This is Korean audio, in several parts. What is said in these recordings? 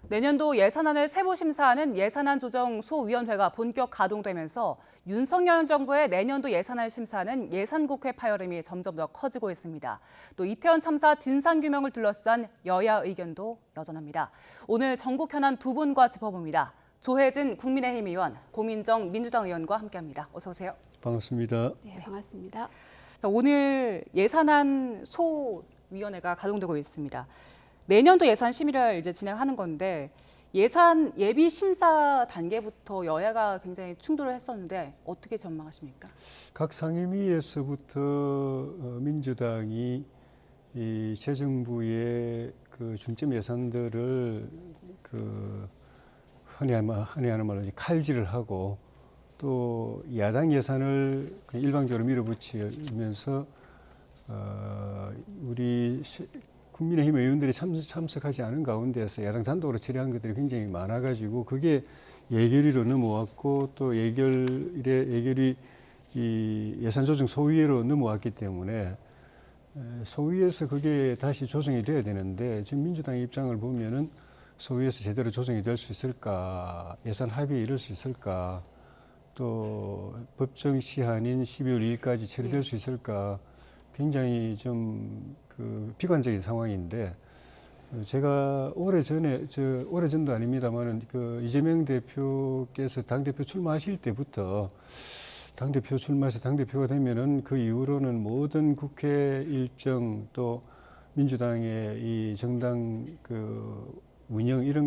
내년도 예산안을 세부 심사하는 예산안 조정 소위원회가 본격 가동되면서 윤석열 정부의 내년도 예산안 심사는 예산국회 파열음이 점점 더 커지고 있습니다. 또 이태원 참사 진상규명을 둘러싼 여야 의견도 여전합니다. 오늘 전국 현안 두 분과 짚어봅니다. 조혜진 국민의힘 의원, 고민정 민주당 의원과 함께합니다. 어서 오세요. 반갑습니다. 네, 반갑습니다. 오늘 예산안 소위원회가 가동되고 있습니다. 내년도 예산 심의를 이제 진행하는 건데 예산 예비 심사 단계부터 여야가 굉장히 충돌을 했었는데 어떻게 전망하십니까? 각 상임위에서부터 민주당이 이 새 정부의 그 중점 예산들을 흔히 하는 말로 칼질을 하고 또 야당 예산을 일방적으로 밀어붙이면서 우리 국민의힘 의원들이 참석하지 않은 가운데에서 야당 단독으로 처리한 것들이 굉장히 많아가지고 그게 예결위로 넘어왔고 또 예결위 이 예산조정 소위로 넘어왔기 때문에 소위에서 그게 다시 조정이 돼야 되는데 지금 민주당의 입장을 보면은 소위에서 제대로 조정이 될 수 있을까, 예산 합의에 이를 수 있을까, 또 법정 시한인 12월 2일까지 처리될 수 있을까, 굉장히 좀 비관적인 상황인데 제가 오래전도 아닙니다만은 이재명 대표께서 당대표 출마하실 때부터 당대표 출마해서 당대표가 되면은 그 이후로는 모든 국회 일정 또 민주당의 이 정당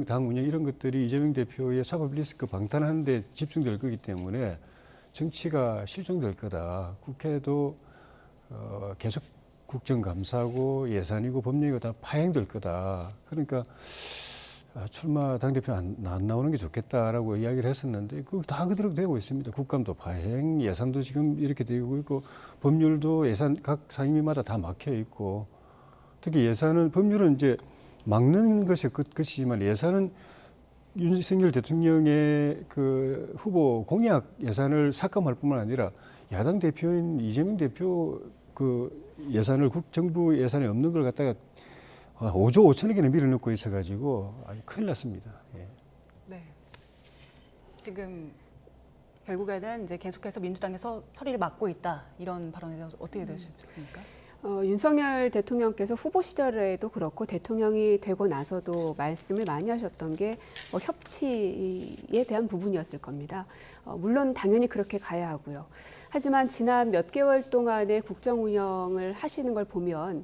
당 운영 이런 것들이 이재명 대표의 사법 리스크 방탄하는 데 집중될 거기 때문에 정치가 실종될 거다. 국회도 계속 국정감사고 예산이고 법령이고 다 파행될 거다. 그러니까 출마 당대표 안 나오는 게 좋겠다라고 이야기를 했었는데 그거 다 그대로 되고 있습니다. 국감도 파행, 예산도 지금 이렇게 되고 있고 법률도 예산 각 상임위마다 다 막혀 있고 특히 법률은 이제 막는 것이 끝이지만 예산은 윤석열 대통령의 그 후보 공약 예산을 삭감할 뿐만 아니라 야당 대표인 이재명 대표 예산을 정부 예산에 없는 걸 갖다가 5조 5천억이나 밀어넣고 있어가지고 큰일 났습니다. 예. 네. 지금 결국에는 이제 계속해서 민주당에서 처리를 막고 있다 이런 발언에 대해서 어떻게 되십니까? 윤석열 대통령께서 후보 시절에도 그렇고 대통령이 되고 나서도 말씀을 많이 하셨던 게 협치에 대한 부분이었을 겁니다. 물론 당연히 그렇게 가야 하고요. 하지만 지난 몇 개월 동안의 국정 운영을 하시는 걸 보면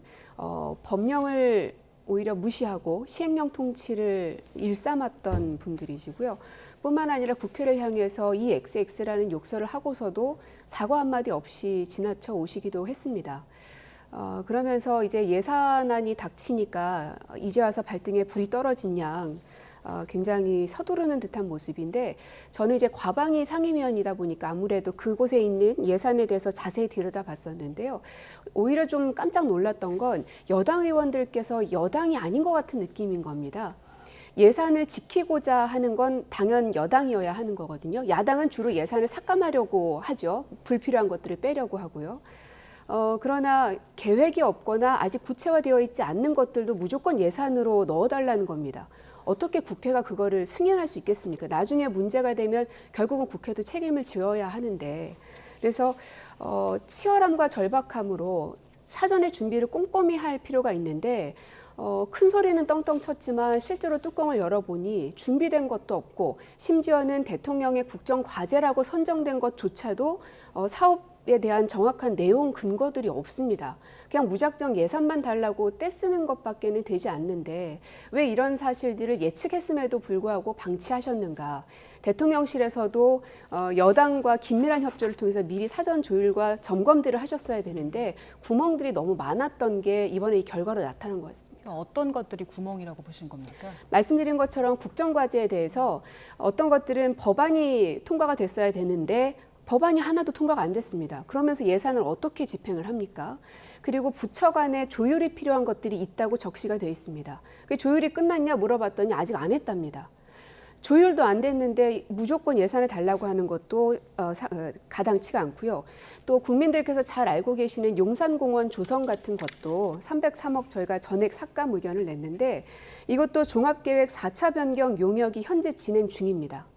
법령을 오히려 무시하고 시행령 통치를 일삼았던 분들이시고요. 뿐만 아니라 국회를 향해서 이 XX라는 욕설을 하고서도 사과 한마디 없이 지나쳐 오시기도 했습니다. 그러면서 이제 예산안이 닥치니까 이제 와서 발등에 불이 떨어진 양 굉장히 서두르는 듯한 모습인데 저는 이제 과방위 상임위원이다 보니까 아무래도 그곳에 있는 예산에 대해서 자세히 들여다봤었는데요. 오히려 좀 깜짝 놀랐던 건 여당 의원들께서 여당이 아닌 것 같은 느낌인 겁니다. 예산을 지키고자 하는 건 당연 여당이어야 하는 거거든요. 야당은 주로 예산을 삭감하려고 하죠. 불필요한 것들을 빼려고 하고요. 그러나 계획이 없거나 아직 구체화되어 있지 않는 것들도 무조건 예산으로 넣어달라는 겁니다. 어떻게 국회가 그거를 승인할 수 있겠습니까? 나중에 문제가 되면 결국은 국회도 책임을 져야 하는데 그래서 치열함과 절박함으로 사전에 준비를 꼼꼼히 할 필요가 있는데 큰 소리는 떵떵 쳤지만 실제로 뚜껑을 열어보니 준비된 것도 없고 심지어는 대통령의 국정과제라고 선정된 것조차도 사업에 대한 정확한 내용 근거들이 없습니다. 그냥 무작정 예산만 달라고 떼쓰는 것밖에는 되지 않는데 왜 이런 사실들을 예측했음에도 불구하고 방치하셨는가. 대통령실에서도 여당과 긴밀한 협조를 통해서 미리 사전 조율과 점검들을 하셨어야 되는데 구멍들이 너무 많았던 게 이번에 이 결과로 나타난 것 같습니다. 어떤 것들이 구멍이라고 보신 겁니까? 말씀드린 것처럼 국정과제에 대해서 어떤 것들은 법안이 통과가 됐어야 되는데 법안이 하나도 통과가 안 됐습니다. 그러면서 예산을 어떻게 집행을 합니까? 그리고 부처 간에 조율이 필요한 것들이 있다고 적시가 되어 있습니다. 그 조율이 끝났냐 물어봤더니 아직 안 했답니다. 조율도 안 됐는데 무조건 예산을 달라고 하는 것도 가당치가 않고요. 또 국민들께서 잘 알고 계시는 용산공원 조성 같은 것도 303억 저희가 전액 삭감 의견을 냈는데 이것도 종합계획 4차 변경 용역이 현재 진행 중입니다.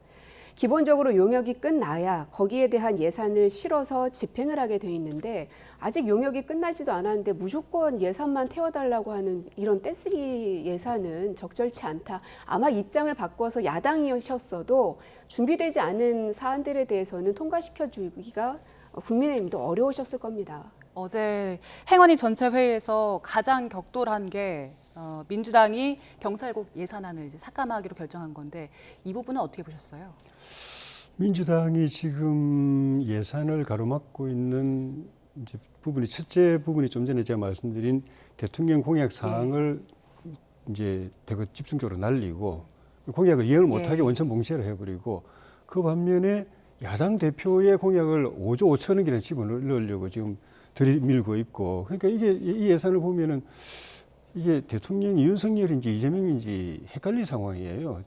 기본적으로 용역이 끝나야 거기에 대한 예산을 실어서 집행을 하게 돼 있는데 아직 용역이 끝나지도 않았는데 무조건 예산만 태워달라고 하는 이런 떼쓰기 예산은 적절치 않다. 아마 입장을 바꿔서 야당이셨어도 준비되지 않은 사안들에 대해서는 통과시켜주기가 국민의힘도 어려우셨을 겁니다. 어제 행안위 전체 회의에서 가장 격돌한 게 민주당이 경찰국 예산안을 이제 삭감하기로 결정한 건데 이 부분은 어떻게 보셨어요? 민주당이 지금 예산을 가로막고 있는 이제 부분이 첫째 부분이 좀 전에 제가 말씀드린 대통령 공약 사항을 이제 대거 집중적으로 날리고 공약을 이행을 못하게 원천 봉쇄를 해버리고 그 반면에 야당 대표의 공약을 5조 5천억이나 집어넣으려고 지금 들이밀고 있고 그러니까 이게 이 예산을 보면은 이게 대통령이 윤석열인지 이재명인지 헷갈릴 상황이에요.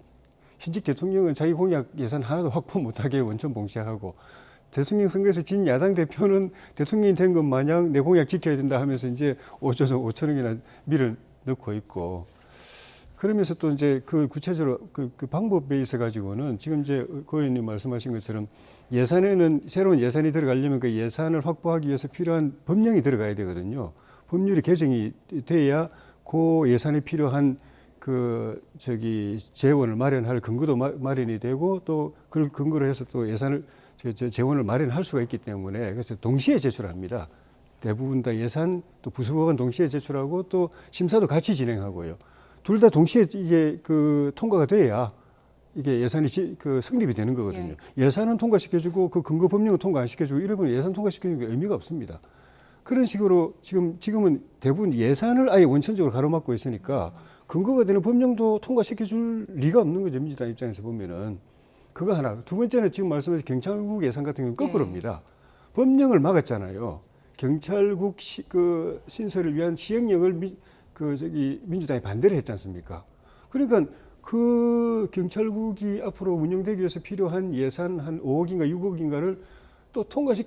현직 대통령은 자기 공약 예산 하나도 확보 못하게 원천 봉쇄하고 대통령 선거에서 진 야당 대표는 대통령이 된 것 마냥 내 공약 지켜야 된다 하면서 이제 5조 5천억이나 밀어 넣고 있고 그러면서 또 이제 그 구체적으로 그 방법에 있어 가지고는 지금 이제 고 의원님 말씀하신 것처럼 예산에는 새로운 예산이 들어가려면 그 예산을 확보하기 위해서 필요한 법령이 들어가야 되거든요. 법률이 개정이 돼야 그 예산에 필요한 재원을 마련할 근거도 마련이 되고 또 그걸 근거로 해서 또 예산을 재원을 마련할 수가 있기 때문에 그래서 동시에 제출합니다. 대부분 다 예산 또 부수법안 동시에 제출하고 또 심사도 같이 진행하고요. 둘 다 동시에 이게 통과가 돼야 이게 예산이 성립이 되는 거거든요. 예산은 통과시켜주고 그 근거 법령은 통과 안 시켜주고 이러면 예산 통과시키는 게 의미가 없습니다. 그런 식으로 지금은 대부분 예산을 아예 원천적으로 가로막고 있으니까 근거가 되는 법령도 통과시켜 줄 리가 없는 거죠. 민주당 입장에서 보면은. 그거 하나. 두 번째는 지금 말씀하신 경찰국 예산 같은 경우는 거꾸로입니다. 법령을 막았잖아요. 경찰국 신설을 위한 시행령을 민주당이 반대를 했지 않습니까? 그러니까 그 경찰국이 앞으로 운영되기 위해서 필요한 예산 한 5억인가 6억인가를 또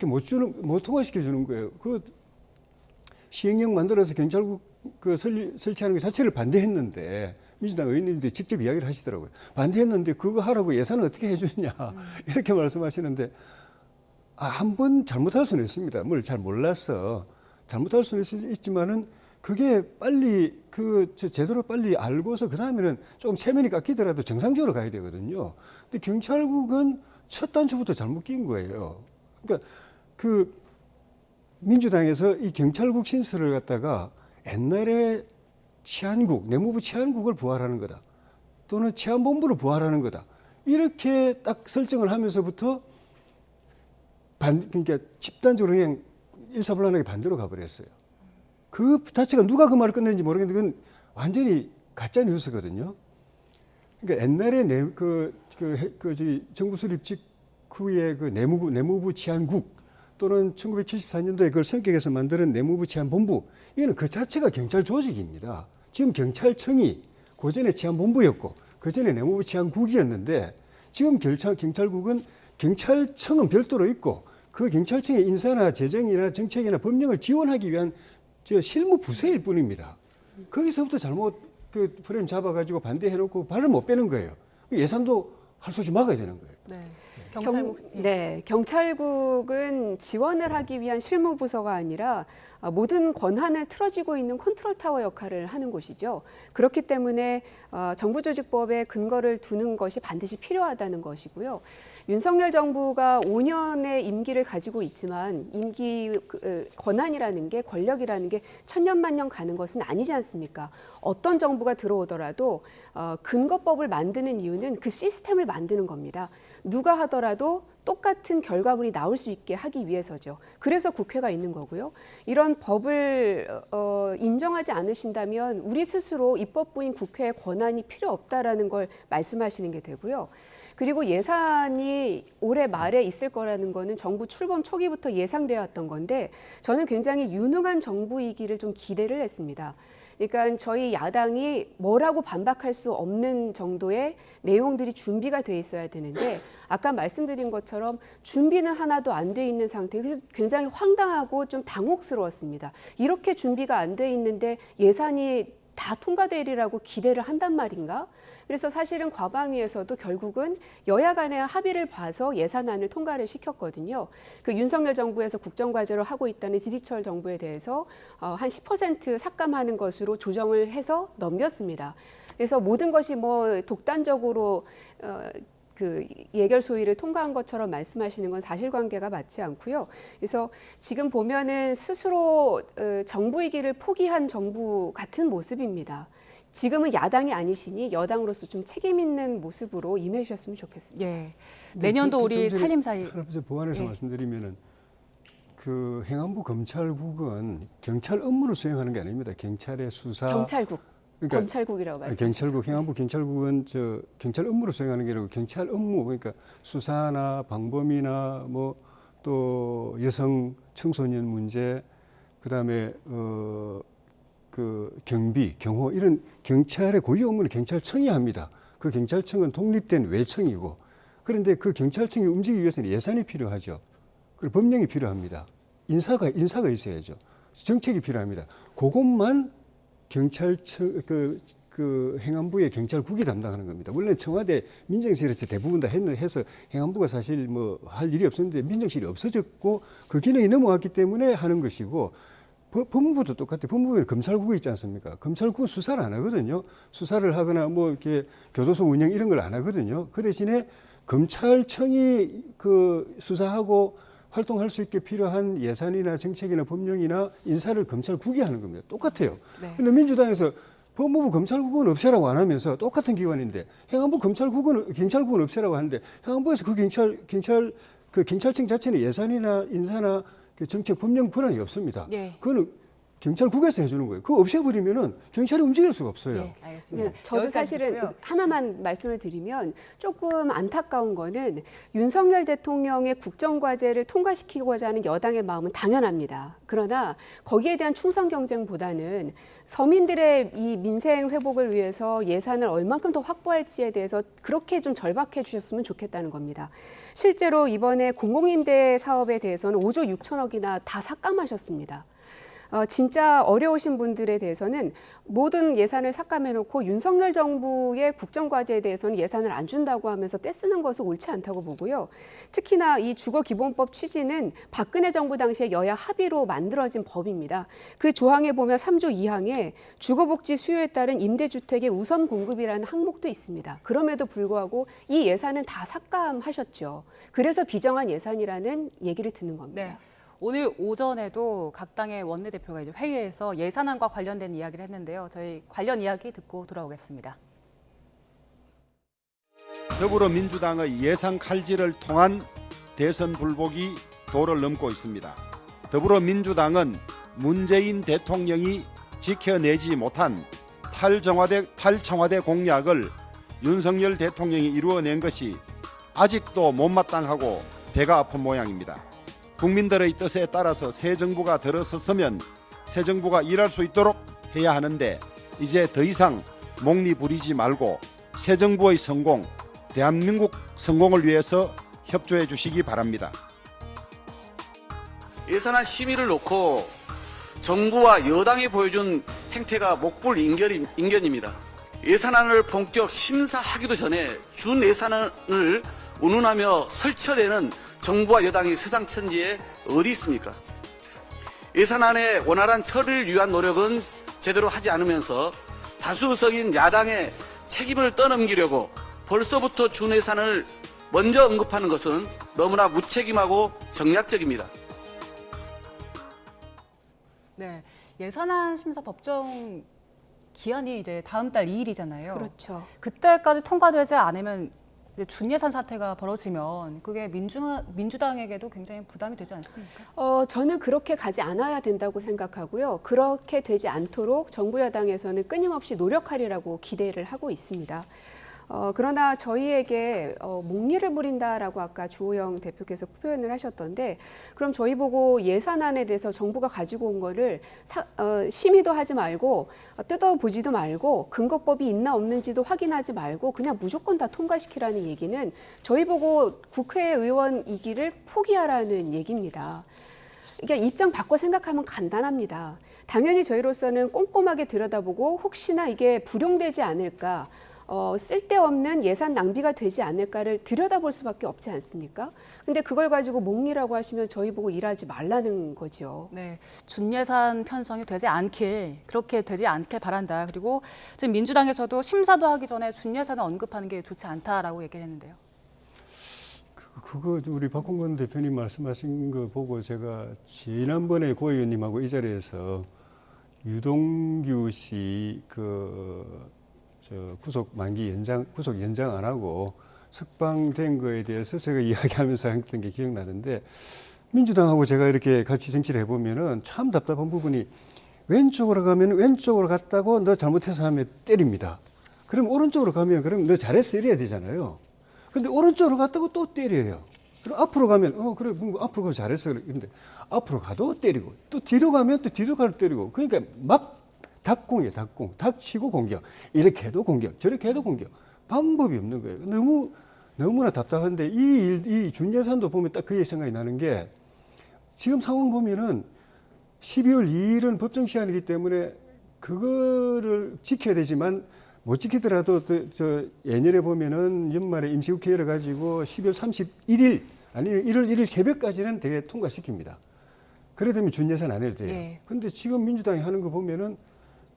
못 통과시켜 주는 거예요. 그 시행령 만들어서 경찰국 설치하는 것 자체를 반대했는데 민주당 의원님들이 직접 이야기를 하시더라고요. 반대했는데 그거 하라고 예산을 어떻게 해주냐 이렇게 말씀하시는데 한 번 잘못할 수는 있습니다. 뭘 잘 몰라서 잘못할 수는 있지만은 그게 빨리 제대로 빨리 알고서 그 다음에는 조금 체면이 깎이더라도 정상적으로 가야 되거든요. 근데 경찰국은 첫 단추부터 잘못 낀 거예요. 그러니까 민주당에서 이 경찰국 신설을 갖다가 옛날에 내무부 치안국을 부활하는 거다. 또는 치안본부를 부활하는 거다. 이렇게 딱 설정을 하면서부터 그러니까 집단적으로 그냥 일사불란하게 반대로 가버렸어요. 그 자체가 누가 그 말을 끝냈는지 모르겠는데 그건 완전히 가짜 뉴스거든요. 그러니까 옛날에 정부 수립 직후에 내무부 치안국 또는 1974년도에 그걸 성격해서 만드는 내무부 치안본부 이거는 그 자체가 경찰 조직입니다. 지금 경찰청이 그전에 치안본부였고 그전에 내무부 치안국이었는데 지금 경찰국은 경찰청은 별도로 있고 그 경찰청의 인사나 재정이나 정책이나 법령을 지원하기 위한 실무 부서일 뿐입니다. 거기서부터 잘못 프레임 잡아가지고 반대해놓고 발을 못 빼는 거예요. 예산도 할 수 없이 막아야 되는 거예요. 네. 경찰국은 지원을 하기 위한 실무부서가 아니라 모든 권한을 틀어쥐고 있는 컨트롤타워 역할을 하는 곳이죠. 그렇기 때문에 정부조직법에 근거를 두는 것이 반드시 필요하다는 것이고요. 윤석열 정부가 5년의 임기를 가지고 있지만 임기 권한이라는 게 권력이라는 게 천년만년 가는 것은 아니지 않습니까? 어떤 정부가 들어오더라도 근거법을 만드는 이유는 그 시스템을 만드는 겁니다. 누가 하더라도 똑같은 결과물이 나올 수 있게 하기 위해서죠. 그래서 국회가 있는 거고요. 이런 법을 인정하지 않으신다면 우리 스스로 입법부인 국회의 권한이 필요 없다라는 걸 말씀하시는 게 되고요. 그리고 예산이 올해 말에 있을 거라는 거는 정부 출범 초기부터 예상되어 왔던 건데 저는 굉장히 유능한 정부이기를 좀 기대를 했습니다. 그러니까 저희 야당이 뭐라고 반박할 수 없는 정도의 내용들이 준비가 돼 있어야 되는데 아까 말씀드린 것처럼 준비는 하나도 안 돼 있는 상태. 그래서 굉장히 황당하고 좀 당혹스러웠습니다. 이렇게 준비가 안 돼 있는데 예산이 다 통과되리라고 기대를 한단 말인가? 그래서 사실은 과방위에서도 결국은 여야 간의 합의를 봐서 예산안을 통과를 시켰거든요. 그 윤석열 정부에서 국정과제로 하고 있다는 지지철 정부에 대해서 한 10% 삭감하는 것으로 조정을 해서 넘겼습니다. 그래서 모든 것이 뭐 독단적으로 그 예결 소위를 통과한 것처럼 말씀하시는 건 사실관계가 맞지 않고요. 그래서 지금 보면은 스스로 정부이기를 포기한 정부 같은 모습입니다. 지금은 야당이 아니시니 여당으로서 좀 책임 있는 모습으로 임해 주셨으면 좋겠습니다. 예. 내년도 우리 살림사이 하나 보완해서 예. 말씀드리면은 그 행안부 검찰국은 경찰 업무를 수행하는 게 아닙니다. 경찰의 수사 경찰국, 그러니까 검찰국이라고 말씀하셨어요. 경찰국, 행안부 경찰국은 저 경찰 업무를 수행하는 게 아니고 경찰 업무 그러니까 수사나 방범이나 뭐 또 여성 청소년 문제 그다음에 그 경비, 경호 이런 경찰의 고유 업무를 경찰청이 합니다. 그 경찰청은 독립된 외청이고 그런데 그 경찰청이 움직이기 위해서는 예산이 필요하죠. 그리고 법령이 필요합니다. 인사가 있어야죠. 정책이 필요합니다. 그것만 경찰청 그 행안부의 경찰국이 담당하는 겁니다. 원래 청와대 민정실에서 대부분 다 해서 행안부가 사실 뭐 할 일이 없었는데 민정실이 없어졌고 그 기능이 넘어갔기 때문에 하는 것이고 법무부도 똑같아요. 법무부에는 검찰국이 있지 않습니까? 검찰국은 수사를 안 하거든요. 수사를 하거나 뭐 이렇게 교도소 운영 이런 걸 안 하거든요. 그 대신에 검찰청이 그 수사하고 활동할 수 있게 필요한 예산이나 정책이나 법령이나 인사를 검찰국이 하는 겁니다. 똑같아요. 네. 근데 민주당에서 법무부 검찰국은 없애라고 안 하면서 똑같은 기관인데 행안부 경찰국은 없애라고 하는데 행안부에서 그 경찰청 자체는 예산이나 인사나 그 정책 법령 권한이 없습니다. 예. 그거는 경찰국에서 해주는 거예요. 그거 없애버리면은 경찰이 움직일 수가 없어요. 예, 알겠습니다. 저도 여기까지 사실은 듣고요. 하나만 말씀을 드리면 조금 안타까운 거는 윤석열 대통령의 국정과제를 통과시키고자 하는 여당의 마음은 당연합니다. 그러나 거기에 대한 충성 경쟁보다는 서민들의 이 민생 회복을 위해서 예산을 얼만큼 더 확보할지에 대해서 그렇게 좀 절박해 주셨으면 좋겠다는 겁니다. 실제로 이번에 공공임대 사업에 대해서는 5조 6천억이나 다 삭감하셨습니다. 진짜 어려우신 분들에 대해서는 모든 예산을 삭감해놓고 윤석열 정부의 국정과제에 대해서는 예산을 안 준다고 하면서 떼쓰는 것은 옳지 않다고 보고요. 특히나 이 주거기본법 취지는 박근혜 정부 당시에 여야 합의로 만들어진 법입니다. 그 조항에 보면 3조 2항에 주거복지 수요에 따른 임대주택의 우선 공급이라는 항목도 있습니다. 그럼에도 불구하고 이 예산은 다 삭감하셨죠. 그래서 비정한 예산이라는 얘기를 듣는 겁니다. 네. 오늘 오전에도 각 당의 원내대표가 이제 회의에서 예산안과 관련된 이야기를 했는데요. 저희 관련 이야기 듣고 돌아오겠습니다. 더불어민주당의 예산 칼질을 통한 대선 불복이 도를 넘고 있습니다. 더불어민주당은 문재인 대통령이 지켜내지 못한 탈청와대 공약을 윤석열 대통령이 이루어낸 것이 아직도 못마땅하고 배가 아픈 모양입니다. 국민들의 뜻에 따라서 새 정부가 들어섰으면 새 정부가 일할 수 있도록 해야 하는데 이제 더 이상 목리 부리지 말고 새 정부의 성공, 대한민국 성공을 위해서 협조해 주시기 바랍니다. 예산안 심의를 놓고 정부와 여당이 보여준 행태가 목불인견입니다. 예산안을 본격 심사하기도 전에 준 예산안을 운운하며 설쳐대는 정부와 여당이 세상 천지에 어디 있습니까? 예산안의 원활한 처리를 위한 노력은 제대로 하지 않으면서 다수 의석인 야당의 책임을 떠넘기려고 벌써부터 준 예산을 먼저 언급하는 것은 너무나 무책임하고 정략적입니다. 네. 예산안 심사 법정 기한이 이제 다음 달 2일이잖아요. 그렇죠. 그때까지 통과되지 않으면 이제 준예산 사태가 벌어지면 그게 민주당에게도 굉장히 부담이 되지 않습니까? 저는 그렇게 가지 않아야 된다고 생각하고요. 그렇게 되지 않도록 정부 여당에서는 끊임없이 노력하리라고 기대를 하고 있습니다. 그러나 저희에게 목리를 부린다라고 아까 주호영 대표께서 표현을 하셨던데, 그럼 저희 보고 예산안에 대해서 정부가 가지고 온 거를 심의도 하지 말고 뜯어보지도 말고 근거법이 있나 없는지도 확인하지 말고 그냥 무조건 다 통과시키라는 얘기는 저희 보고 국회의원이기를 포기하라는 얘기입니다. 그러니까 입장 바꿔 생각하면 간단합니다. 당연히 저희로서는 꼼꼼하게 들여다보고 혹시나 이게 불용되지 않을까, 쓸데없는 예산 낭비가 되지 않을까를 들여다볼 수밖에 없지 않습니까? 근데 그걸 가지고 목리라고 하시면 저희 보고 일하지 말라는 거죠. 네, 준예산 편성이 그렇게 되지 않길 바란다. 그리고 지금 민주당에서도 심사도 하기 전에 준예산을 언급하는 게 좋지 않다라고 얘기를 했는데요. 그거 우리 박홍근 대표님 말씀하신 거 보고 제가 지난번에 고 의원님하고 이 자리에서 유동규 씨 구속 연장 안 하고 석방된 거에 대해서 제가 이야기하면서 했던 게 기억나는데, 민주당하고 제가 이렇게 같이 정치를 해보면은 참 답답한 부분이, 왼쪽으로 가면 왼쪽으로 갔다고 너 잘못해서 하면 때립니다. 그럼 오른쪽으로 가면 그럼 너 잘했어 이래야 되잖아요. 근데 오른쪽으로 갔다고 또 때려요. 그럼 앞으로 가면 그래 앞으로 가면 잘했어. 근데 앞으로 가도 때리고, 또 뒤로 가면 또 뒤로 가도 때리고, 그러니까 막 닭공이에요. 닭 치고 공격. 이렇게 해도 공격, 저렇게 해도 공격. 방법이 없는 거예요. 너무나 답답한데, 이 준예산도 보면 딱 그 생각이 나는 게, 지금 상황 보면은 12월 2일은 법정 시한이기 때문에 그거를 지켜야 되지만, 못 지키더라도 예년에 보면은 연말에 임시국회 열어가지고 12월 31일 아니면 1월 1일 새벽까지는 되게 통과시킵니다. 그래 되면 준예산 안 해도 돼요. 근데 지금 민주당이 하는 거 보면은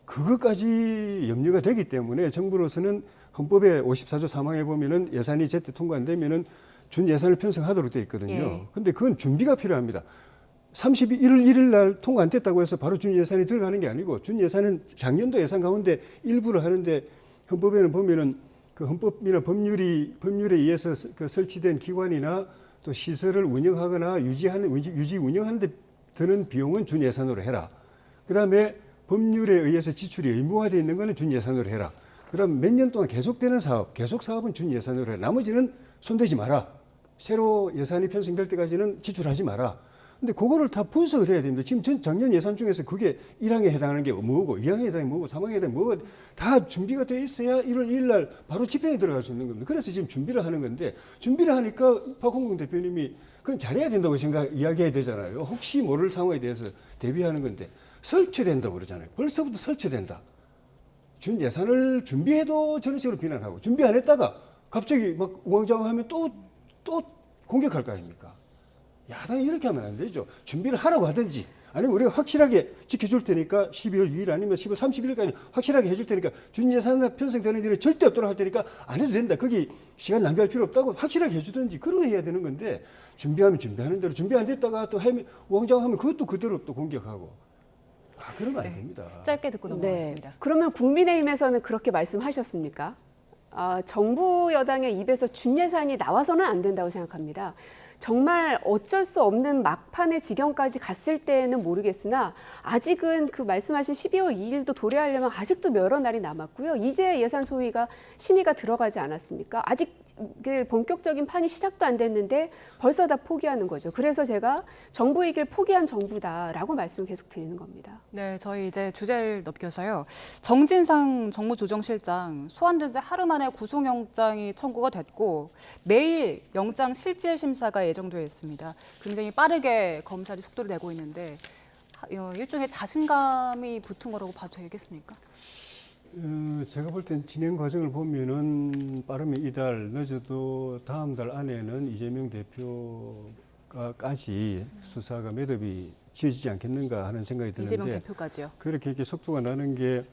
그것까지 염려가 되기 때문에 정부로서는 헌법의 54조 3항에 보면은 예산이 제때 통과 안 되면은 준예산을 편성하도록 되어 있거든요. 근데 그건 준비가 필요합니다. 31월 1일 날 통과 안 됐다고 해서 바로 준예산이 들어가는 게 아니고, 준예산은 작년도 예산 가운데 일부를 하는데, 헌법에는 보면은 그 헌법이나 법률에 의해서 그 설치된 기관이나 또 시설을 운영하거나 유지 운영하는 데 드는 비용은 준예산으로 해라. 그다음에 법률에 의해서 지출이 의무화되어 있는 거는 준예산으로 해라. 그럼 몇 년 동안 계속되는 계속 사업은 준예산으로 해라. 나머지는 손대지 마라. 새로 예산이 편성될 때까지는 지출하지 마라. 근데 그거를 다 분석을 해야 됩니다. 지금 작년 예산 중에서 그게 1항에 해당하는 게 뭐고, 2항에 해당이 뭐고, 3항에 해당이 뭐고, 다 준비가 돼 있어야 1월 2일 날 바로 집행에 들어갈 수 있는 겁니다. 그래서 지금 준비를 하는 건데, 준비를 하니까 박홍근 대표님이 그건 잘해야 된다고 이야기해야 되잖아요. 혹시 모를 상황에 대해서 대비하는 건데, 설치된다고 그러잖아요. 벌써부터 설치된다. 준 예산을 준비해도 저런 식으로 비난하고, 준비 안 했다가 갑자기 막 우왕좌왕하면 또 공격할 거 아닙니까? 야당이 이렇게 하면 안 되죠. 준비를 하라고 하든지, 아니면 우리가 확실하게 지켜줄 테니까 12월 2일 아니면 10월 31일까지 확실하게 해줄 테니까 준예산 편성되는 일은 절대 없도록 할 테니까 안 해도 된다. 거기 시간 낭비할 필요 없다고 확실하게 해주든지, 그러게 해야 되는 건데, 준비하면 준비하는 대로, 준비 안 됐다가 또 우왕좌왕하면 그것도 그대로 또 공격하고, 그러면 안 됩니다. 짧게 듣고 넘어가겠습니다. 그러면 국민의힘에서는 그렇게 말씀하셨습니까? 정부 여당의 입에서 준예산이 나와서는 안 된다고 생각합니다. 정말 어쩔 수 없는 막판의 지경까지 갔을 때는 모르겠으나, 아직은 그 말씀하신 12월 2일도 도래하려면 아직도 여러 날이 남았고요. 이제 예산 소위가 심의가 들어가지 않았습니까? 아직 그 본격적인 판이 시작도 안 됐는데 벌써 다 포기하는 거죠. 그래서 제가 정부이길 포기한 정부다라고 말씀을 계속 드리는 겁니다. 네, 저희 이제 주제를 넘겨서요. 정진상 정무조정실장 소환된 지 하루 만에 구속영장이 청구가 됐고, 내일 영장 실질 심사가 예정되어 있습니다. 굉장히 빠르게 검찰이 속도를 내고 있는데, 일종의 자신감이 붙은 거라고 봐도 되겠습니까? 제가 볼 땐 진행 과정을 보면은 빠르면 이달, 늦어도 다음 달 안에는 이재명 대표까지 수사가 매듭이 지어지지 않겠는가 하는 생각이 드는데, 이재명 대표까지요? 그렇게 이렇게 속도가 나는 게,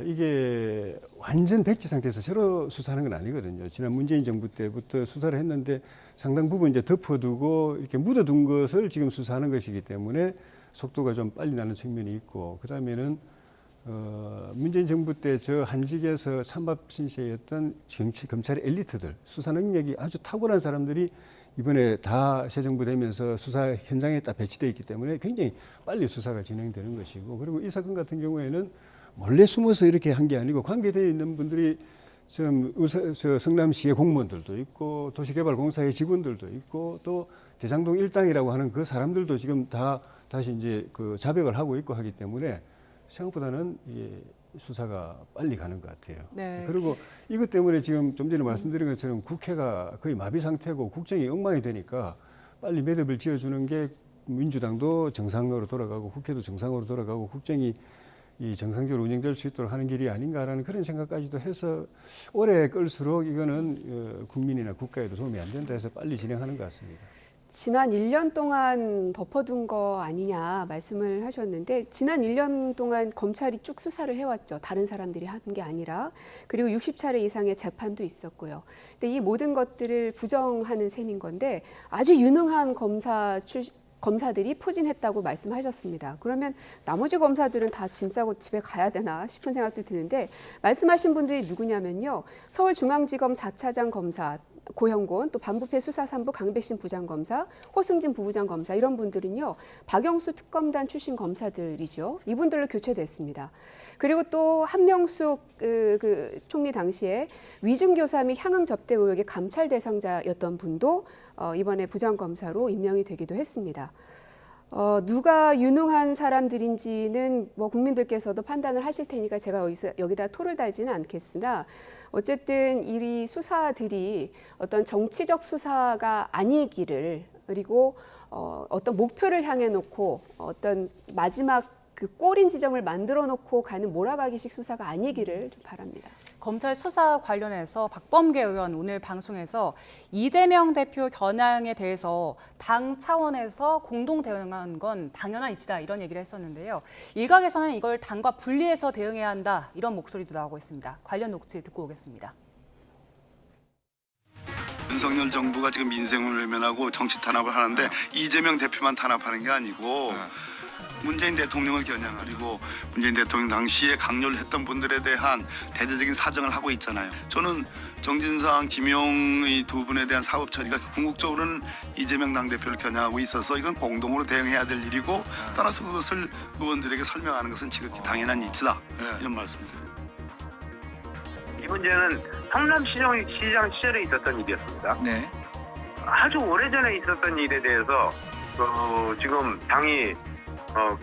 이게 완전 백지 상태에서 새로 수사하는 건 아니거든요. 지난 문재인 정부 때부터 수사를 했는데 상당 부분 이제 덮어두고 이렇게 묻어둔 것을 지금 수사하는 것이기 때문에 속도가 좀 빨리 나는 측면이 있고, 그다음에는 문재인 정부 때 저 한직에서 찬밥 신세였던 검찰의 엘리트들, 수사 능력이 아주 탁월한 사람들이 이번에 다 새 정부 되면서 수사 현장에 딱 배치되어 있기 때문에 굉장히 빨리 수사가 진행되는 것이고, 그리고 이 사건 같은 경우에는 몰래 숨어서 이렇게 한 게 아니고 관계되어 있는 분들이 지금 성남시의 공무원들도 있고 도시개발공사의 직원들도 있고 또 대장동 일당이라고 하는 그 사람들도 지금 다시 이제 그 자백을 하고 있고 하기 때문에 생각보다는 이게 수사가 빨리 가는 것 같아요. 네. 그리고 이것 때문에 지금 좀 전에 말씀드린 것처럼 국회가 거의 마비 상태고 국정이 엉망이 되니까 빨리 매듭을 지어주는 게 민주당도 정상으로 돌아가고 국회도 정상으로 돌아가고 국정이 이 정상적으로 운영될 수 있도록 하는 길이 아닌가라는 그런 생각까지도 해서 오래 끌수록 이거는 국민이나 국가에도 도움이 안 된다 해서 빨리 진행하는 것 같습니다. 지난 1년 동안 덮어둔 거 아니냐 말씀을 하셨는데 지난 1년 동안 검찰이 쭉 수사를 해왔죠. 다른 사람들이 한 게 아니라. 그리고 60차례 이상의 재판도 있었고요. 근데 이 모든 것들을 부정하는 셈인 건데 아주 유능한 검사들이 포진했다고 말씀하셨습니다. 그러면 나머지 검사들은 다 짐 싸고 집에 가야 되나 싶은 생각도 드는데 말씀하신 분들이 누구냐면요. 서울중앙지검 4차장 검사 고형곤, 또 반부패 수사삼부 강백신 부장검사, 호승진 부부장검사 이런 분들은요. 박영수 특검단 출신 검사들이죠. 이분들로 교체됐습니다. 그리고 또 한명숙 총리 당시에 위증교사 및 향응 접대 의혹의 감찰 대상자였던 분도 이번에 부장검사로 임명이 되기도 했습니다. 누가 유능한 사람들인지는 뭐 국민들께서도 판단을 하실 테니까 제가 여기다 토를 달지는 않겠으나 어쨌든 이 수사들이 어떤 정치적 수사가 아니기를 그리고 어떤 목표를 향해 놓고 어떤 마지막 그 꼬린 지점을 만들어 놓고 가는 몰아가기식 수사가 아니기를 좀 바랍니다. 검찰 수사 관련해서 박범계 의원 오늘 방송에서 이재명 대표 겨냥에 대해서 당 차원에서 공동 대응한 건 당연한 이치다 이런 얘기를 했었는데요. 일각에서는 이걸 당과 분리해서 대응해야 한다 이런 목소리도 나오고 있습니다. 관련 녹취 듣고 오겠습니다. 윤석열 정부가 지금 민생을 외면하고 정치 탄압을 하는데 이재명 대표만 탄압하는 게 아니고 문재인 대통령을 겨냥하고 문재인 대통령 당시에 강요를 했던 분들에 대한 대대적인 사정을 하고 있잖아요. 저는 정진상, 김용의 두 분에 대한 사법 처리가 궁극적으로는 이재명 당대표를 겨냥하고 있어서 이건 공동으로 대응해야 될 일이고 따라서 그것을 의원들에게 설명하는 것은 지극히 당연한 이치다. 이런 말씀드립니다. 이 문제는 성남시장 시절에 있었던 일이었습니다. 네. 아주 오래전에 있었던 일에 대해서 지금 당이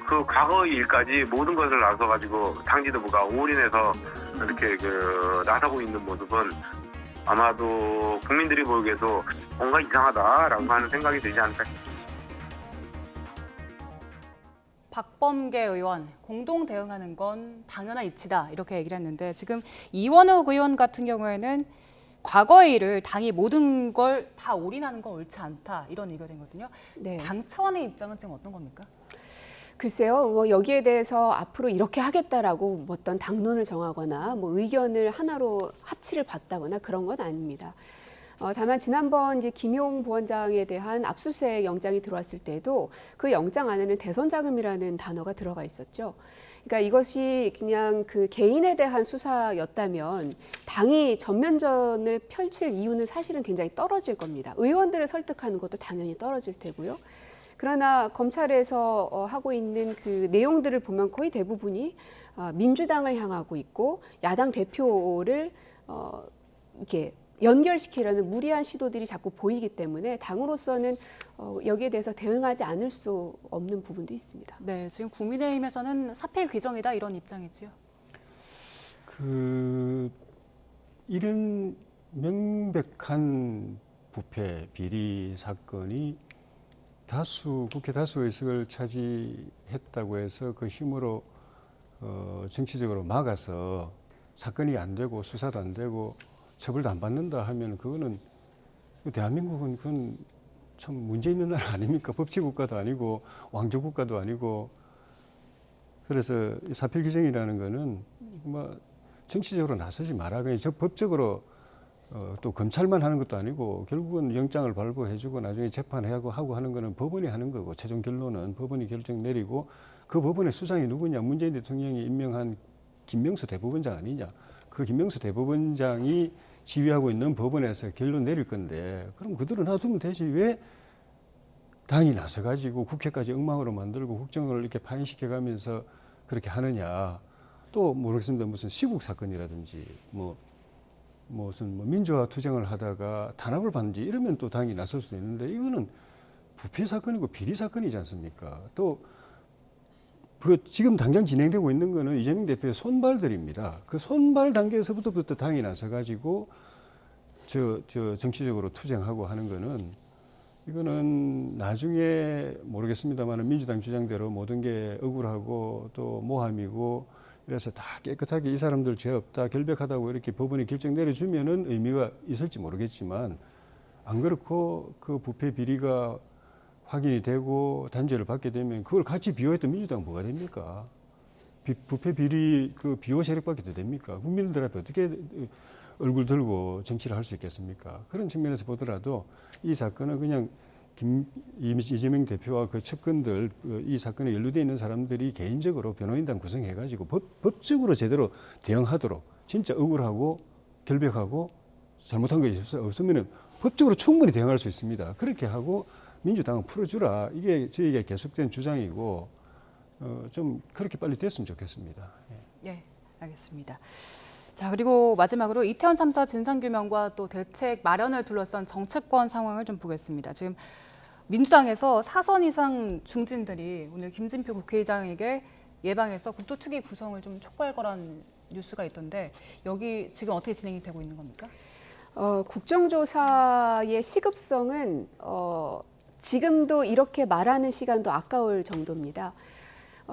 그 과거의 일까지 모든 것을 나서가지고 당 지도부가 올인해서 이렇게 나서고 있는 모습은 아마도 국민들이 보기에도 뭔가 이상하다라고 하는 생각이 들지 않을까 싶습니다. 박범계 의원, 공동 대응하는 건 당연한 이치다 이렇게 얘기를 했는데 지금 이원욱 의원 같은 경우에는 과거의 일을 당이 모든 걸 다 올인하는 건 옳지 않다 이런 의견이거든요. 네. 당 차원의 입장은 지금 어떤 겁니까? 글쎄요, 뭐 여기에 대해서 앞으로 이렇게 하겠다라고 뭐 어떤 당론을 정하거나 뭐 의견을 하나로 합치를 봤다거나 그런 건 아닙니다. 다만 지난번 이제 김용 부원장에 대한 압수수색 영장이 들어왔을 때도 그 영장 안에는 대선 자금이라는 단어가 들어가 있었죠. 그러니까 이것이 그냥 그 개인에 대한 수사였다면 당이 전면전을 펼칠 이유는 사실은 굉장히 떨어질 겁니다. 의원들을 설득하는 것도 당연히 떨어질 테고요. 그러나 검찰에서 하고 있는 그 내용들을 보면 거의 대부분이 민주당을 향하고 있고 야당 대표를 이렇게 연결시키려는 무리한 시도들이 자꾸 보이기 때문에 당으로서는 여기에 대해서 대응하지 않을 수 없는 부분도 있습니다. 네, 지금 국민의힘에서는 사필 규정이다 이런 입장이지요. 이런 명백한 부패 비리 사건이 국회 다수 의석을 차지했다고 해서 그 힘으로 정치적으로 막아서 사건이 안 되고 수사도 안 되고 처벌도 안 받는다 하면 그거는 대한민국은 그건 참 문제 있는 나라 아닙니까? 법치국가도 아니고 왕조국가도 아니고 그래서 사필 규정이라는 거는 뭐 정치적으로 나서지 마라. 그냥 법적으로 또 검찰만 하는 것도 아니고 결국은 영장을 발부해주고 나중에 재판하고 하는 거는 법원이 하는 거고 최종 결론은 법원이 결정 내리고 그 법원의 수장이 누구냐 문재인 대통령이 임명한 김명수 대법원장 아니냐 그 김명수 대법원장이 지휘하고 있는 법원에서 결론 내릴 건데 그럼 그대로 놔두면 되지 왜 당이 나서가지고 국회까지 엉망으로 만들고 국정을 이렇게 파행시켜가면서 그렇게 하느냐 또 모르겠습니다 무슨 시국 사건이라든지 뭐 무슨 뭐 민주화 투쟁을 하다가 탄압을 받는지 이러면 또 당이 나설 수도 있는데 이거는 부패 사건이고 비리 사건이지 않습니까? 또 그 지금 당장 진행되고 있는 거는 이재명 대표의 손발들입니다. 그 손발 단계에서부터 당이 나서 가지고 저 정치적으로 투쟁하고 하는 거는 이거는 나중에 모르겠습니다만 민주당 주장대로 모든 게 억울하고 또 모함이고 그래서 다 깨끗하게 이 사람들 죄 없다 결백하다고 이렇게 법원이 결정 내려주면은 의미가 있을지 모르겠지만 안 그렇고 그 부패 비리가 확인이 되고 단죄를 받게 되면 그걸 같이 비호했던 민주당 뭐가 됩니까? 부패 비리 그 비호 세력밖에 더 됩니까? 국민들 앞에 어떻게 얼굴 들고 정치를 할 수 있겠습니까? 그런 측면에서 보더라도 이 사건은 그냥 이재명 대표와 그 측근들 이 사건에 연루되어 있는 사람들이 개인적으로 변호인단 구성해가지고 법적으로 제대로 대응하도록 진짜 억울하고 결백하고 잘못한 것이 없으면 법적으로 충분히 대응할 수 있습니다. 그렇게 하고 민주당은 풀어주라. 이게 저희가 계속된 주장이고 좀 그렇게 빨리 됐으면 좋겠습니다. 네, 알겠습니다. 자, 그리고 마지막으로 이태원 참사 진상규명과 또 대책 마련을 둘러싼 정치권 상황을 좀 보겠습니다. 지금 민주당에서 4선 이상 중진들이 오늘 김진표 국회의장에게 예방해서 국토특위 구성을 좀 촉구할 거란 뉴스가 있던데 여기 지금 어떻게 진행이 되고 있는 겁니까? 국정조사의 시급성은 지금도 이렇게 말하는 시간도 아까울 정도입니다.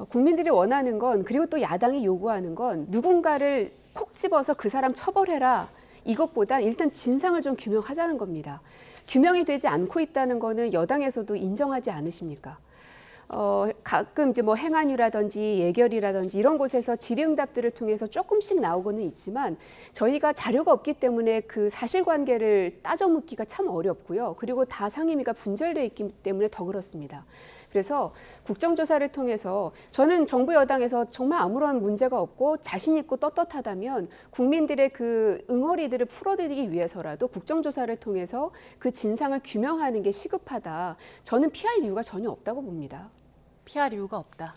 국민들이 원하는 건 그리고 또 야당이 요구하는 건 누군가를 콕 집어서 그 사람 처벌해라 이것보다 일단 진상을 좀 규명하자는 겁니다. 규명이 되지 않고 있다는 거는 여당에서도 인정하지 않으십니까? 가끔 이제 뭐 행안위라든지 예결이라든지 이런 곳에서 질의응답들을 통해서 조금씩 나오고는 있지만 저희가 자료가 없기 때문에 그 사실관계를 따져 묻기가 참 어렵고요. 그리고 다 상임위가 분절되어 있기 때문에 더 그렇습니다. 그래서 국정조사를 통해서 저는 정부 여당에서 정말 아무런 문제가 없고 자신 있고 떳떳하다면 국민들의 그 응어리들을 풀어드리기 위해서라도 국정조사를 통해서 그 진상을 규명하는 게 시급하다. 저는 피할 이유가 전혀 없다고 봅니다. 피할 이유가 없다.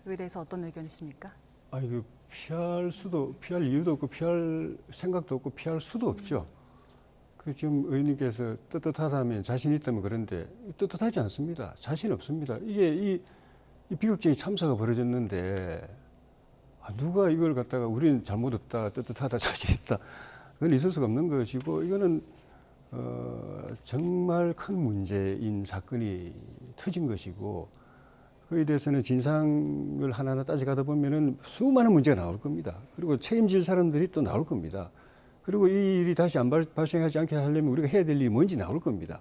이에 대해서 어떤 의견이십니까? 아이고 피할 이유도 없고 피할 생각도 없고 피할 수도 없죠. 그 지금 의원님께서 떳떳하다면 자신 있다면 그런데 떳떳하지 않습니다. 자신 없습니다. 이게 이 비극적인 참사가 벌어졌는데 누가 이걸 갖다가 우리는 잘못 없다, 떳떳하다, 자신 있다. 그건 있을 수가 없는 것이고 이거는 정말 큰 문제인 사건이 터진 것이고 그에 대해서는 진상을 하나하나 따져가다 보면은 수많은 문제가 나올 겁니다. 그리고 책임질 사람들이 또 나올 겁니다. 그리고 이 일이 다시 안 발생하지 않게 하려면 우리가 해야 될 일이 뭔지 나올 겁니다.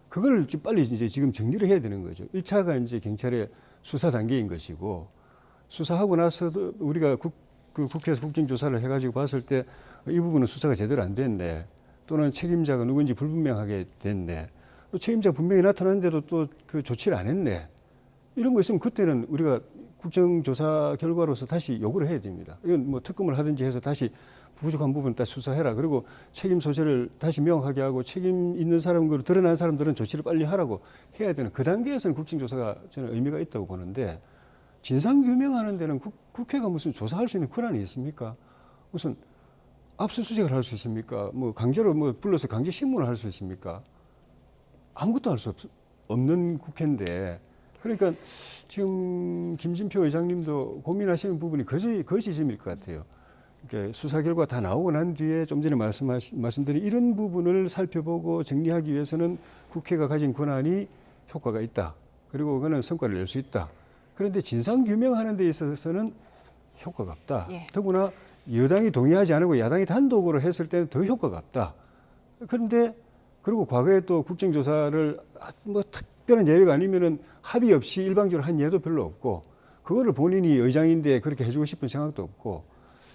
그걸 빨리 이제 지금 정리를 해야 되는 거죠. 1차가 이제 경찰의 수사 단계인 것이고 수사하고 나서도 우리가 국회에서 국정조사를 해가지고 봤을 때 이 부분은 수사가 제대로 안 됐네. 또는 책임자가 누군지 불분명하게 됐네. 또 책임자가 분명히 나타났는데도 또 그 조치를 안 했네. 이런 거 있으면 그때는 우리가 국정조사 결과로서 다시 요구를 해야 됩니다. 이건 뭐 특검을 하든지 해서 다시 부족한 부분 다 수사해라. 그리고 책임 소재를 다시 명확하게 하고 책임 있는 사람으로 드러난 사람들은 조치를 빨리 하라고 해야 되는 그 단계에서는 국정조사가 저는 의미가 있다고 보는데 진상규명하는 데는 국회가 무슨 조사할 수 있는 권한이 있습니까? 무슨 압수수색을 할 수 있습니까? 뭐 강제로 뭐 불러서 강제 신문을 할 수 있습니까? 아무것도 할 수 없는 국회인데 그러니까 지금 김진표 의장님도 고민하시는 부분이 그 지점일 것 같아요. 그러니까 수사 결과 다 나오고 난 뒤에 좀 전에 말씀드린 이런 부분을 살펴보고 정리하기 위해서는 국회가 가진 권한이 효과가 있다. 그리고 그거는 성과를 낼 수 있다. 그런데 진상규명하는 데 있어서는 효과가 없다. 예. 더구나 여당이 동의하지 않고 야당이 단독으로 했을 때는 더 효과가 없다. 그런데 그리고 과거에 또 국정조사를 뭐 특별한 예외가 아니면은 합의 없이 일방적으로 한 예도 별로 없고 그거를 본인이 의장인데 그렇게 해주고 싶은 생각도 없고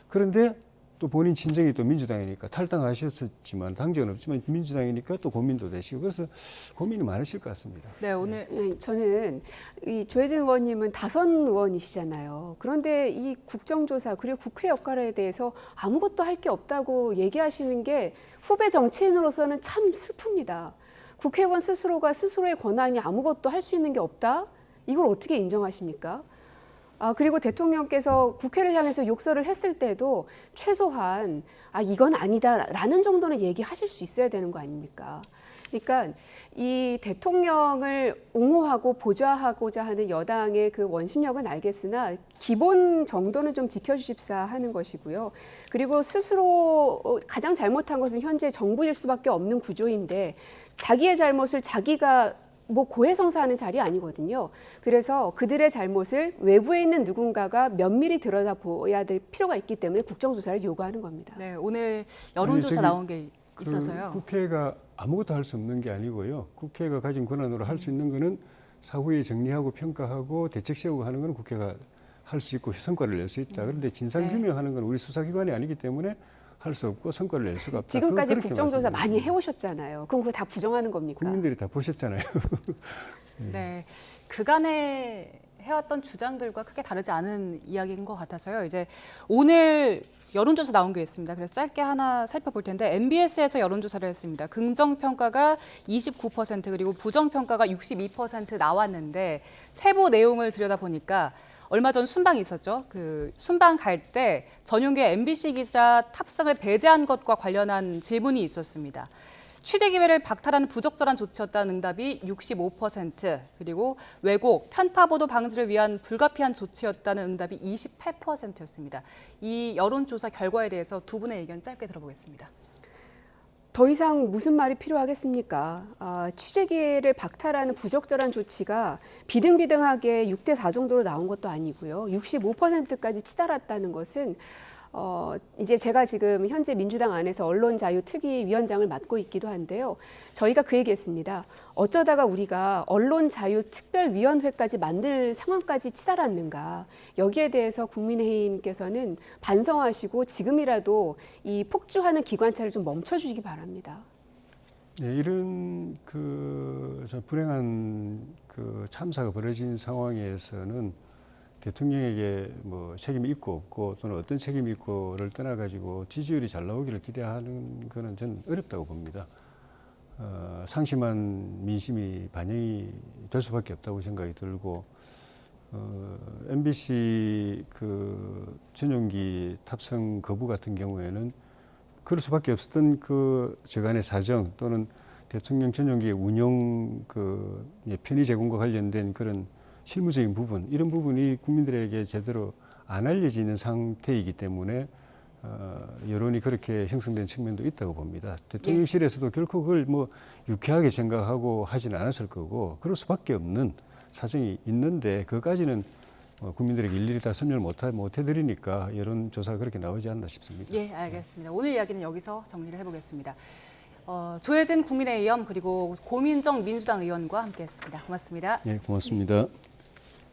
그런데 또 본인 친정이 또 민주당이니까 탈당하셨지만 당적은 없지만 민주당이니까 또 고민도 되시고 그래서 고민이 많으실 것 같습니다. 네, 오늘 저는 이 조혜진 의원님은 다선 의원이시잖아요. 그런데 이 국정조사 그리고 국회 역할에 대해서 아무것도 할 게 없다고 얘기하시는 게 후배 정치인으로서는 참 슬픕니다. 국회의원 스스로가 스스로의 권한이 아무것도 할 수 있는 게 없다? 이걸 어떻게 인정하십니까? 그리고 대통령께서 국회를 향해서 욕설을 했을 때도 최소한 이건 아니다라는 정도는 얘기하실 수 있어야 되는 거 아닙니까? 그러니까 이 대통령을 옹호하고 보좌하고자 하는 여당의 그 원심력은 알겠으나 기본 정도는 좀 지켜주십사 하는 것이고요. 그리고 스스로 가장 잘못한 것은 현재 정부일 수밖에 없는 구조인데 자기의 잘못을 자기가 고해성사하는 자리 아니거든요. 그래서 그들의 잘못을 외부에 있는 누군가가 면밀히 들여다봐야 될 필요가 있기 때문에 국정조사를 요구하는 겁니다. 네, 오늘 여론조사 나온 게 있어서요. 국회가 아무것도 할 수 없는 게 아니고요. 국회가 가진 권한으로 할 수 있는 거는 사후에 정리하고 평가하고 대책 세우고 하는 건 국회가 할 수 있고 성과를 낼 수 있다. 그런데 진상규명하는 건 우리 수사기관이 아니기 때문에 할 수 없고 성과를 낼 수가 없다. 지금까지 국정조사 많이 해오셨잖아요. 그럼 그거 다 부정하는 겁니까? 국민들이 다 보셨잖아요. 네, 그간에 해왔던 주장들과 크게 다르지 않은 이야기인 것 같아서요. 이제 오늘 여론조사 나온 게 있습니다. 그래서 짧게 하나 살펴볼 텐데 MBS에서 여론조사를 했습니다. 긍정평가가 29% 그리고 부정평가가 62% 나왔는데 세부 내용을 들여다보니까 얼마 전 순방이 있었죠. 그 순방 갈 때 전용기 MBC 기자 탑승을 배제한 것과 관련한 질문이 있었습니다. 취재 기회를 박탈하는 부적절한 조치였다는 응답이 65%, 그리고 왜곡, 편파 보도 방지를 위한 불가피한 조치였다는 응답이 28%였습니다. 이 여론조사 결과에 대해서 두 분의 의견 짧게 들어보겠습니다. 더 이상 무슨 말이 필요하겠습니까? 취재 기회를 박탈하는 부적절한 조치가 비등비등하게 6대4 정도로 나온 것도 아니고요. 65%까지 치달았다는 것은 이제 제가 지금 현재 민주당 안에서 언론자유특위위원장을 맡고 있기도 한데요. 저희가 그 얘기했습니다. 어쩌다가 우리가 언론자유특별위원회까지 만들 상황까지 치달았는가. 여기에 대해서 국민의힘께서는 반성하시고 지금이라도 이 폭주하는 기관차를 좀 멈춰주시기 바랍니다. 네, 이런 불행한 참사가 벌어진 상황에서는 대통령에게 책임이 있고 없고 또는 어떤 책임이 있고를 떠나가지고 지지율이 잘 나오기를 기대하는 것은 저는 어렵다고 봅니다. 상심한 민심이 반영이 될 수밖에 없다고 생각이 들고 MBC 전용기 탑승 거부 같은 경우에는 그럴 수밖에 없었던 저간의 사정 또는 대통령 전용기의 운영 편의 제공과 관련된 그런 실무적인 부분, 이런 부분이 국민들에게 제대로 안 알려지는 상태이기 때문에 여론이 그렇게 형성된 측면도 있다고 봅니다. 대통령실에서도 결코 그걸 유쾌하게 생각하고 하지는 않았을 거고 그럴 수밖에 없는 사정이 있는데 그것까지는 국민들에게 일일이 다 설명을 못 해드리니까 여론조사가 그렇게 나오지 않나 싶습니다. 예, 알겠습니다. 오늘 이야기는 여기서 정리를 해보겠습니다. 조혜진 국민의힘 그리고 고민정 민주당 의원과 함께했습니다. 고맙습니다. 네, 고맙습니다.